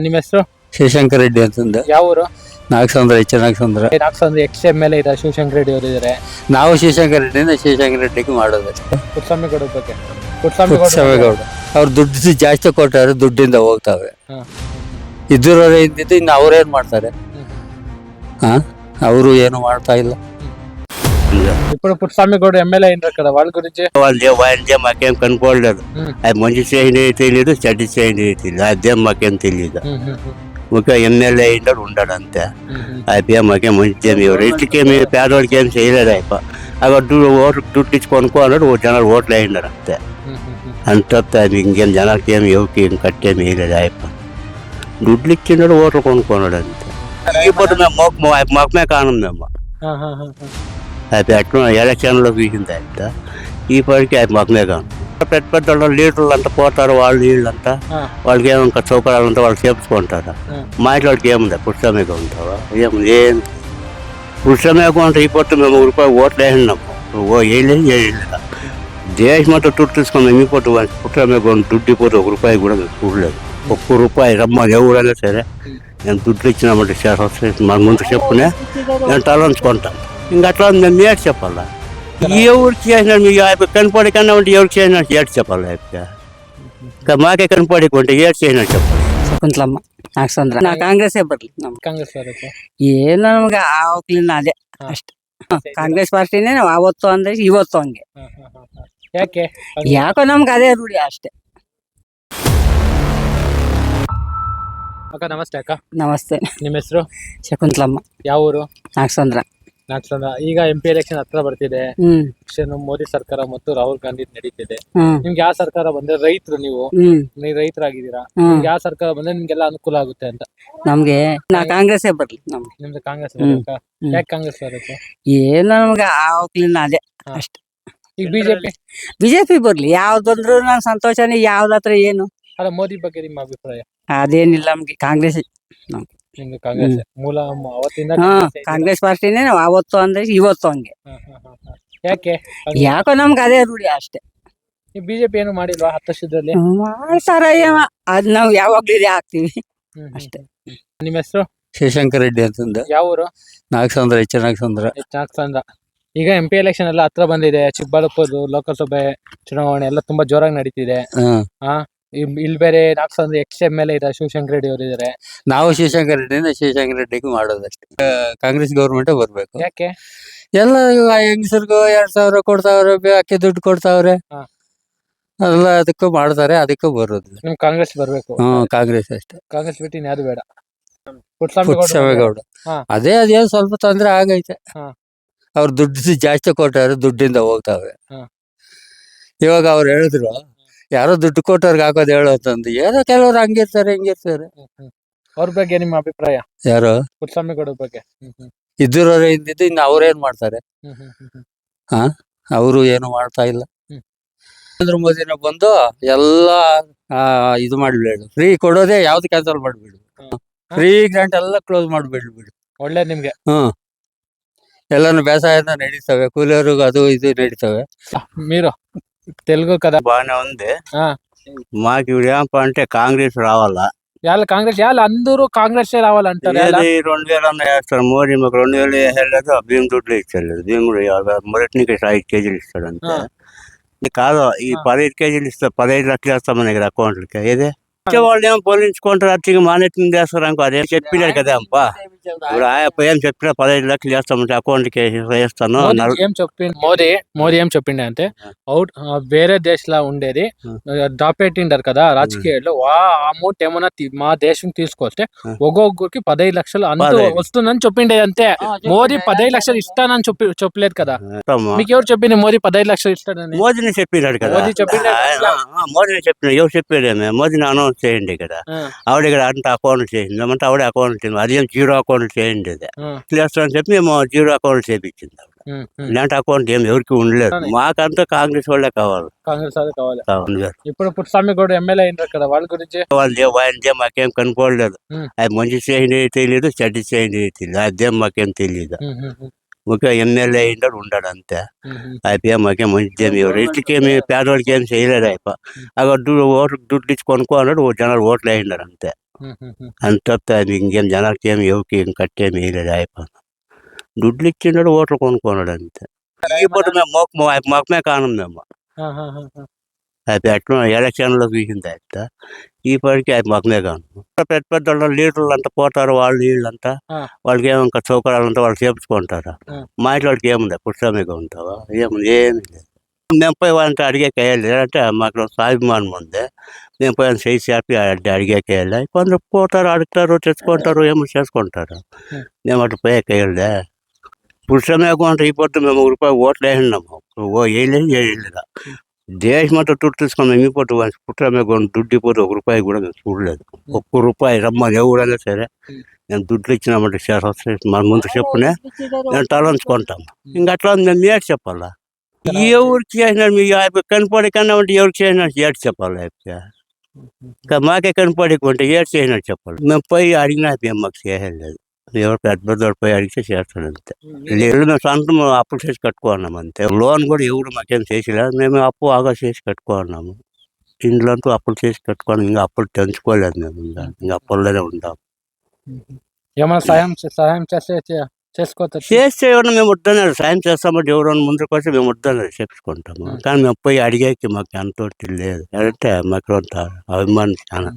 ನಿಮ್ಮ ಹೆಸರು? ಶಿವಶಂಕರ್ ರೆಡ್ಡಿ ಅಂತಂದು. ಯಾವ ಊರು? ನಾಗಸಂದ್ರ ನಾಗಸಂದ್ರ. ನಾಗಸಂದ್ರ ಎಕ್ಸ್-ಎಮ್-ಎಲ್-ಎ ಇದ್ದಾರೆ, ಶಿವಶಂಕರ್ ರೆಡ್ಡಿ ಅವರು ಇದ್ದಾರೆ. ನಾವು ಶಿವಶಂಕರ್ ರೆಡ್ಡಿಯಿಂದ ಶಿವಶಂಕರ್ ರೆಡ್ಡಿಗೆ ಮಾಡೋದಷ್ಟೇ. ಪುಟ್ಟಸ್ವಾಮಿಗೌಡ ಬಗ್ಗೆ ಪುಟ್ಟಸ್ವಾಮಿಗೌಡ ಅವ್ರು ದುಡ್ಡು ಜಾಸ್ತಿ ಕೊಟ್ಟಾರೆ, ದುಡ್ಡಿಂದ ಹೋಗ್ತಾವೆ. ಇದ್ದರವರೇ ಇದ್ದಿದ್ದು ಇನ್ನು ಅವ್ರೇನ್ ಮಾಡ್ತಾರೆ? ಅವರು ಏನು ಮಾಡ್ತಾ ಇಲ್ಲ. ఇప్పుడు పుట్టస్వామిగౌడ ఎమ్మెల్యే అయినారు కదా, వాళ్ళ గురించి వాళ్ళే మాకేం కనుకోలేదు. అది మంచి చేయండి తెలియదు, చెడ్డ చేయండి తెలియదు, అదే మాకేం తెలియదు. ఒక ఎమ్మెల్యే అయినాడు ఉంటాడు అంతే. అయిపోయా మాకేం మంచి రైతుకేమి పేదవాడికి ఏం చేయలేదు. అయిపో అక్కడ ఓట్లు దుడ్డు ఇచ్చి కొనుక్కో అన్నాడు, జనాలు ఓట్లు అయినారు అంతే. అంత అది ఇంకేం జనాలకి ఏమి ఎవరికి ఏం కట్టేమి వేయలేదు. అయిపో దుడ్లు ఇచ్చినాడు, ఓట్లు కొనుక్కున్నాడు అంతే. ఇప్పుడు మేము మొక్కమే కానం మేము. అది అట్లా ఎలక్షన్లో చూసింది అంత. ఈ పనికి అది మొక్కమే కాను. పెద్ద పెద్ద లీడర్లు అంతా పోతారు, వాళ్ళు వీళ్ళంతా వాళ్ళకి ఏమో ఇంకా సౌకర్యాలంతా వాళ్ళు చేపించుకుంటారు. మా ఇంట్లో వాళ్ళకి ఏముంది? పురుషమేగా ఉంటావా? ఏముంది? ఏం పురుషమేగా ఉంటాయి. ఈ పొట్టు మేము రూపాయలు ఓట్లు వేసినాము, వేయలేదు. దేశం అంతా దుడ్డు తీసుకున్నాం. ఈ పొట్టు పురుషమేగా దుడ్డు పోతే ఒక రూపాయి కూడా చూడలేదు. ఒక్క రూపాయి రమ్మని ఎవరైనా సరే నేను దుడ్లు ఇచ్చినామంటే మన ముందు చెప్పునే నేను తలంచుకుంటాను. ఇంకా అట్లా మేము ఏడు చెప్పాలా? ఎవరికి చేసినా మీకు కనపడి కన్నా ఉంటే ఎవరికి చేసినా ఏడు చెప్పాలి. ఇంకా మాకే కనపడకుంటే ఏడు చేసినా చెప్పాలి. ಶಕುಂತಲಮ್ಮ ನಾಗಸಂದ್ರ ನಾ ಕಾಂಗ್ರೆಸ್ಸೇ ಬರ್ಲಿ. ಕಾಂಗ್ರೆಸ್ ಬರುತ್ತೆ. ಏನು ನಮ್ಗೆ ಆವಾಗ್ಲಿಂದ ಅದೇ ಅಷ್ಟೇ. ಕಾಂಗ್ರೆಸ್ ಪಾರ್ಟಿನೇ ನಾವು ಆವತ್ತು ಅಂದ್ರೆ ಇವತ್ತು ಹಂಗೆ. ಯಾಕೆ? ಯಾಕೋ ನಮ್ಗೆ ಅದೇ ರೂಢಿ ಅಷ್ಟೇ. ಅಕ್ಕ ನಮಸ್ತೆ. ಅಕ್ಕ ನಮಸ್ತೆ. ನಿಮ್ಮ ಹೆಸರು? ಶಕುಂತಲಮ್ಮ. ಯಾವ ಊರು? ನಾಗಸಂದ್ರ. ನಾಗಸಂದ್ರ. ಈಗ MP ಎಲೆಕ್ಷನ್ ಹತ್ರ ಬರ್ತಿದೆ. ಮೋದಿ ಸರ್ಕಾರ ಮತ್ತು ರಾಹುಲ್ ಗಾಂಧಿ ನಡೀತಿದೆ. ನಿಮ್ಗೆ ಯಾವ ಸರ್ಕಾರ ಬಂದ್ರೆ, ರೈತರು ನೀವು ರೈತರಾಗಿದ್ದೀರಾ, ನಿಮ್ಗೆ ಯಾವ ಸರ್ಕಾರ ಬಂದ್ರೆ ನಿಮ್ಗೆಲ್ಲ ಅನುಕೂಲ ಆಗುತ್ತೆ ಅಂತ? ನಮ್ಗೆ ನಾ ಕಾಂಗ್ರೆಸ್ಸೇ ಬರ್ಲಿ. ನಿಮ್ದು ಕಾಂಗ್ರೆಸ್ ಬರುತ್ತೆ. ಯಾಕೆ ಕಾಂಗ್ರೆಸ್ ಬರುತ್ತೆ? ಏನು ನಮ್ಗೆ ಆವಾಗ್ಲಿಂದ ಅದೇ ಅಷ್ಟೇ. ಈಗ ಬಿಜೆಪಿ ಬರ್ಲಿ. ಯಾವ್ದು ಬಂದ್ರು ನಂಗೆ ಸಂತೋಷನೇ. ಯಾವ್ದ ಹತ್ರ ಏನು ಅಲ್ಲ, ಮೋದಿ ಬಗ್ಗೆ ನಿಮ್ಮ ಅಭಿಪ್ರಾಯ? ಅದೇನಿಲ್ಲ, ನಮ್ಗೆ ಕಾಂಗ್ರೆಸ್. ನಿಮ್ದು ಕಾಂಗ್ರೆಸ್ ಮೂಲ ಅವತ್ತಿಂದ? ಕಾಂಗ್ರೆಸ್ ಪಾರ್ಟಿನೇ ನಾವು ಆವತ್ತು ಅಂದ್ರೆ ಇವತ್ತು ಹಂಗೆ. ಯಾಕೆ? ಯಾಕೋ ನಮ್ಗೆ ಅದೇ ರೂಢಿ ಅಷ್ಟೇ. ಈ ಬಿಜೆಪಿ ಏನು ಮಾಡಿಲ್ವಾ 10 ವರ್ಷದಲ್ಲಿ? ಮಾಡ್ತಾರ, ಅದ್ ನಾವು ಯಾವಾಗ್ಲೂ ಇದೇ ಆಗ್ತೀವಿ ಅಷ್ಟೇ. ನಿಮ್ಮ ಹೆಸರು? ಶಿವಶಂಕರ್ ರೆಡ್ಡಿ ಅಂತಂದು. ಯಾವ ಊರು? ನಾಗಸಂದ್ರ ನಾಗಸಂದ್ರ. ನಾಗಸಂದ್ರ. ಈಗ MP ಎಲೆಕ್ಷನ್ ಎಲ್ಲ ಹತ್ರ ಬಂದಿದೆ. ಚಿಕ್ಕಬಳ್ಳಾಪುರ ಲೋಕಸಭೆ ಚುನಾವಣೆ ಎಲ್ಲ ತುಂಬಾ ಜೋರಾಗಿ ನಡೀತಿದೆ. ಇಲ್ಲಿ ಬೇರೆ ನಾಗಸಂದ್ರ ಎಕ್ಸ್-ಎಮ್-ಎಲ್-ಎ ಇದ್ದಾರೆ, ಶಿವಶಂಕರ್ ರೆಡ್ಡಿ ಅವರು ಇದ್ದಾರೆ. ನಾವು ಶಿವಶಂಕರ್ ರೆಡ್ಡಿಯಿಂದ ಶಿವಶಂಕರ್ ರೆಡ್ಡಿಗೂ ಮಾಡೋದಷ್ಟೇ. ಕಾಂಗ್ರೆಸ್ ಗೌರ್ಮೆಂಟ್ ಬರ್ಬೇಕು. ಯಾಕೆ? ಎಲ್ಲ ಹೆಂಗಸರ್ಗು 2000 ಕೊಡ್ತಾವ್ರೆ, ಅಕ್ಕಿ ದುಡ್ಡು ಕೊಡ್ತಾವ್ರೆ. ಎಲ್ಲ ಅದಕ್ಕೂ ಮಾಡ್ತಾರೆ, ಅದಕ್ಕೂ ಬರೋದು. ನಿಮ್ ಕಾಂಗ್ರೆಸ್ ಬರ್ಬೇಕು? ಕಾಂಗ್ರೆಸ್ ಅಷ್ಟೇ. ಕಾಂಗ್ರೆಸ್ ಬಿಟ್ಟು ಯಾರು ಬೇಡ? ಪುಟ್ಟಸ್ವಾಮಿಗೌಡ. ಅದೇನು ಸ್ವಲ್ಪ ತೊಂದ್ರೆ ಆಗೈತೆ. ಅವ್ರು ದುಡ್ಡು ಜಾಸ್ತಿ ಕೊಟ್ಟಾರೆ, ದುಡ್ಡಿಂದ ಹೋಗ್ತಾವೆ. ಇವಾಗ ಅವ್ರು ಹೇಳಿದ್ರು, ಯಾರೋ ದುಡ್ಡು ಕೊಟ್ಟವ್ರಿಗೆ ಹಾಕೋದು ಹೇಳೋತಂದು. ಏನೋ ಕೆಲವ್ರು ಹಂಗಿರ್ತಾರೆ, ಹಿಂಗಿರ್ತಾರೆ. ಅವ್ರ ಬಗ್ಗೆ ನಿಮ್ಮ ಅಭಿಪ್ರಾಯ? ಯಾರು? ಪುಟ್ಟಸ್ವಾಮಿಗೌಡ ಬಗ್ಗೆ. ಇದ್ದರವರೇ ಇದ್ದಿದ್ದು ಇನ್ನು ಅವ್ರೇನ್ ಮಾಡ್ತಾರೆ? ಅವರು ಏನು ಮಾಡ್ತಾ ಇಲ್ಲ. ನರೇಂದ್ರ ಮೋದಿನ ಬಂದು ಎಲ್ಲ ಇದು ಮಾಡ್ಬಿಡು, ಫ್ರೀ ಕೊಡೋದೇ ಯಾವ್ದು ಕ್ಯಾನ್ಸಲ್ ಮಾಡ್ಬಿಡು, ಫ್ರೀ ಗ್ರಾಂಟ್ ಎಲ್ಲ ಕ್ಲೋಸ್ ಮಾಡ್ಬಿಡ್ಬಿಡು. ಒಳ್ಳೆ ನಿಮ್ಗೆ. ಎಲ್ಲಾನು ಬೇಸಾಯನ ನಡೀತವೆ, ಕೂಲಿಯವ್ರಿಗೂ ಅದು ಇದು నడుస్తವೆ. మీరు తెలుగు కదా బాగానే ఉంది. మాకు ఇప్పుడు ఏంప అంటే కాంగ్రెస్ రావాలా? కాంగ్రెస్ అందరూ కాంగ్రెస్ రావాలంటారు. 2000 వేస్తారు. మోడీ మాకు 2000 వేయలేదు, భీమ్ దుడ్లు ఇచ్చలేదు. భీముడు మొదటి 5 కేజీలు ఇస్తాడు అంతే. కాదు, ఈ 15 కేజీలు ఇస్తారు, 15 లక్షలు వేస్తామని ఇక్కడ అకౌంట్లకి. ఏదే వాళ్ళు ఏమో పోలించుకుంటారు, అతిగా మానేటింగ్ చేస్తారు అనుకో. అదేం చెప్పినాడు కదా అప్ప. ఇప్పుడు ఆయప్ప ఏం చెప్పినా 15 లక్షలు వేస్తామంటే అకౌంట్కి వేస్తాను. ఏం చెప్పింది మోదీ ఏం చెప్పిండే అంటే, వేరే దేశంలో ఉండేది దాపెట్టిండారు కదా రాజకీయాల్లో, ఆ అమౌంట్ ఏమన్నా మా దేశం తీసుకొస్తే ఒక్కొక్కరికి 15 లక్షలు అంత వస్తుందని చెప్పిండే అంతే. మోదీ 15 లక్షలు ఇస్తానని చెప్పలేదు కదా. మీకు ఎవరు చెప్పింది మోదీ 15 లక్షలు ఇస్తాడని? మోదీని చెప్పినాడు కదా. మోదీ చెప్పిండే. మోదీని చెప్పిన ఎవరు చెప్పాడేమే? మోదీని అనౌన్స్ చేయండి కదా. ఆవిడ ఇక్కడ అంత అకౌంట్ చేసింది అంటే ఆవిడ అకౌంట్ చేయండి, అదేం జీరో అకౌంట్ చేయండి. అదే చేస్తామని చెప్పి మేము జీరో అకౌంట్ చేయించింది. ఇలాంటి అకౌంట్ ఏం ఎవరికి ఉండలేదు. మాకంతా కాంగ్రెస్ వాళ్ళే కావాలి. కాంగ్రెస్ వాళ్ళే కావాలి. ఇప్పుడు పుట్టస్వామిగౌడ ఎమ్మెల్యే అయినారు కదా, వాళ్ళ గురించి? వాళ్ళే మాకేం కనుకోలేదు. అది మంచి చేయండి తెలియదు, చెడ్డ చేయండి తెలియదు, అదేం మాకేం తెలియదు. ఒక ఎమ్మెల్యే అయినాడు ఉంటాడు అంతే. అయిపోయా మాకేం మంచి రైతుకేమి పేదవాడికి ఏం చేయలేదు. అయిపో అక్కడ ఓట్లు దుడ్డు ఇచ్చి కొనుక్కో అన్నాడు, జనాలు ఓట్లు అయినారు అంతే. అంత అది ఇంకేం జనాలకి ఏమి ఎవరికి ఏం కట్టేమి వేయలేదు అయిపోయింది. దుడ్లు ఇచ్చినాడు ఓట్లు కొనుక్కున్నాడు అంతే. ఈ పూట మేము మొక్కమే కానం మేము అది ఎట్లా ఎలక్షన్లో చూసింది అయితే ఈ పాటికి అది మొక్కమే కాను. పెద్ద పెద్ద లీడర్లు అంతా పోతారు వాళ్ళు వీళ్ళంతా వాళ్ళకి ఏమో ఇంకా సౌకర్యాలంతా వాళ్ళు చేపించుకుంటారు. మా ఇంట్లో వాళ్ళకి ఏముంది పుస్తకమేగా ఉంటావా ఏముంది ఏమి లేదు. మేము పోయి వాళ్ళంటే అడిగేకేయాలి లేదంటే మాకు స్వాభిమానం ఉంది. మేము పోయి చేసి చేపి అడిగేకేయాలి. కొందరు పోతారు అడుగుతారు తెచ్చుకుంటారు ఏమో చేసుకుంటారు. మేము అటు పోయేకేయాలే పురుషమేగం అంటే ఈ పొద్దు మేము ₹1 ఓట్లు వేసినాము వేయలేదా దేశం అంతా దుడ్డు తీసుకున్నాం. ఈ పొద్దు పుట్టమేగం దుడ్డు పోతే ₹1 కూడా మేము చూడలేదు. ₹1 రమ్మని ఎవరైనా సరే నేను దుడ్లు ఇచ్చినామంటే మన ముందు చెప్పునే నేను తలంచుకుంటాం. ఇంకా అట్లా మేము ఏడు చెప్పాలా ఎవరికి చేసినాడు మీరు కనపడి కన్నా ఉంటే ఎవరికి చేసినాడు ఏడు చెప్పాలి. మాకే కనపడకుంటే ఏడు చేసినాడు చెప్పాలి. మేము పోయి అడిగినా మాకు చేయలేదు. ఎవరు పెద్ద పెద్దవాడు పోయి అడిగితే చేస్తాడు అంతే. లేదు మేము సొంతం అప్పులు చేసి కట్టుకున్నాము అంతే. లోన్ కూడా ఎవరు మాకేం చేసేలేదు. మేము అప్పు ఆగా చేసి కట్టుకున్నాము. ఇండ్లంతా అప్పులు చేసి కట్టుకున్నాం. ఇంకా అప్పులు తెంచుకోలేదు మేము. ఇంకా అప్పుల్లోనే ఉంటాం. ఏమైనా సహాయం చేసుకోవచ్చు చేస్తే ఎవరన్నా మేము వద్దన్నారు సాయం చేస్తామంటే ఎవరైనా ముందుకు వచ్చి మేము వద్దన్నారు చెప్పుకుంటాము. కానీ మేము పోయి అడిగేకి మాకు ఎంతో లేదు అంటే మాకు అంత అభిమానం చాలా.